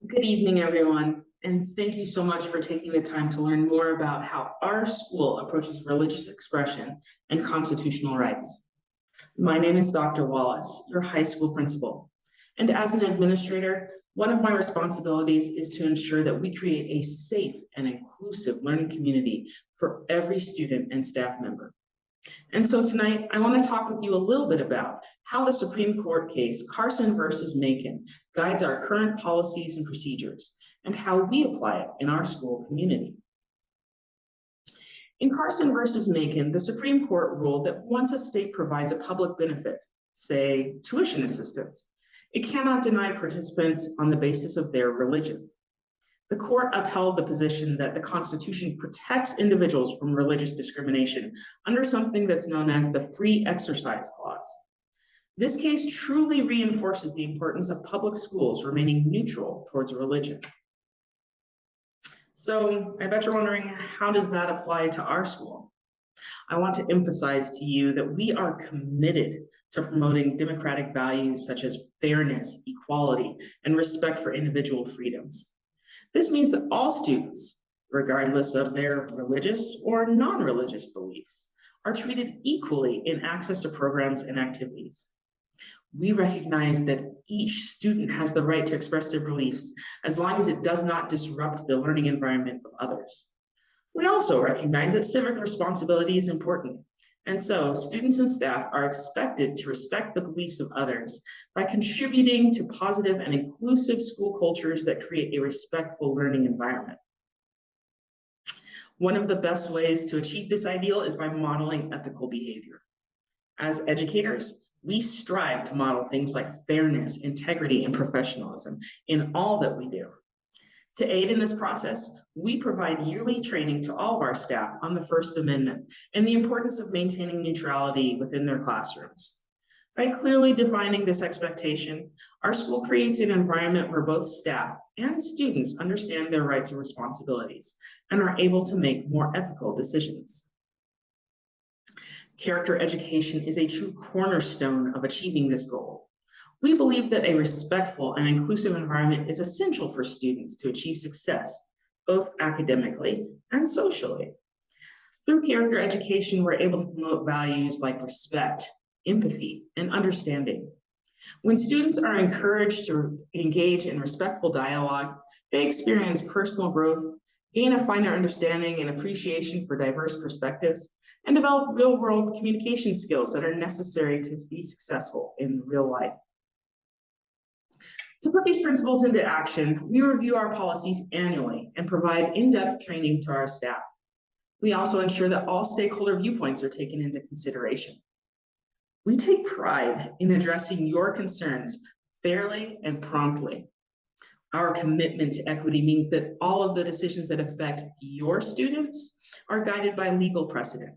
Good evening, everyone, and thank you so much for taking the time to learn more about how our school approaches religious expression and constitutional rights. My name is Dr. Wallace, your high school principal, and as an administrator, one of my responsibilities is to ensure that we create a safe and inclusive learning community for every student and staff member. And so tonight, I want to talk with you a little bit about how the Supreme Court case, Carson versus Macon, guides our current policies and procedures, and how we apply it in our school community. In Carson versus Macon, the Supreme Court ruled that once a state provides a public benefit, say tuition assistance, it cannot deny participants on the basis of their religion. The court upheld the position that the Constitution protects individuals from religious discrimination under something that's known as the Free Exercise Clause. This case truly reinforces the importance of public schools remaining neutral towards religion. So I bet you're wondering, how does that apply to our school? I want to emphasize to you that we are committed to promoting democratic values such as fairness, equality, and respect for individual freedoms. This means that all students, regardless of their religious or non-religious beliefs, are treated equally in access to programs and activities. We recognize that each student has the right to express their beliefs as long as it does not disrupt the learning environment of others. We also recognize that civic responsibility is important, and so students and staff are expected to respect the beliefs of others by contributing to positive and inclusive school cultures that create a respectful learning environment. One of the best ways to achieve this ideal is by modeling ethical behavior. As educators, we strive to model things like fairness, integrity, and professionalism in all that we do. To aid in this process, we provide yearly training to all of our staff on the First Amendment and the importance of maintaining neutrality within their classrooms. By clearly defining this expectation, our school creates an environment where both staff and students understand their rights and responsibilities and are able to make more ethical decisions. Character education is a true cornerstone of achieving this goal. We believe that a respectful and inclusive environment is essential for students to achieve success, both academically and socially. Through character education, we're able to promote values like respect, empathy, and understanding. When students are encouraged to engage in respectful dialogue, they experience personal growth, gain a finer understanding and appreciation for diverse perspectives, and develop real-world communication skills that are necessary to be successful in real life. To put these principles into action, we review our policies annually and provide in-depth training to our staff. We also ensure that all stakeholder viewpoints are taken into consideration. We take pride in addressing your concerns fairly and promptly. Our commitment to equity means that all of the decisions that affect your students are guided by legal precedent.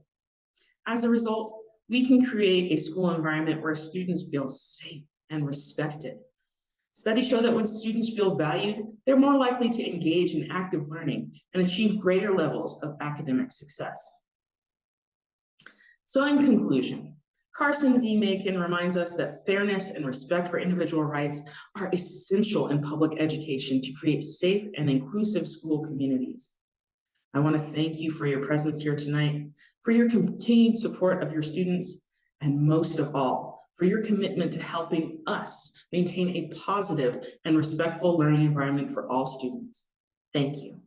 As a result, we can create a school environment where students feel safe and respected. Studies show that when students feel valued, they're more likely to engage in active learning and achieve greater levels of academic success. So in conclusion, Carson v. Macon reminds us that fairness and respect for individual rights are essential in public education to create safe and inclusive school communities. I want to thank you for your presence here tonight, for your continued support of your students, and most of all, for your commitment to helping us maintain a positive and respectful learning environment for all students. Thank you.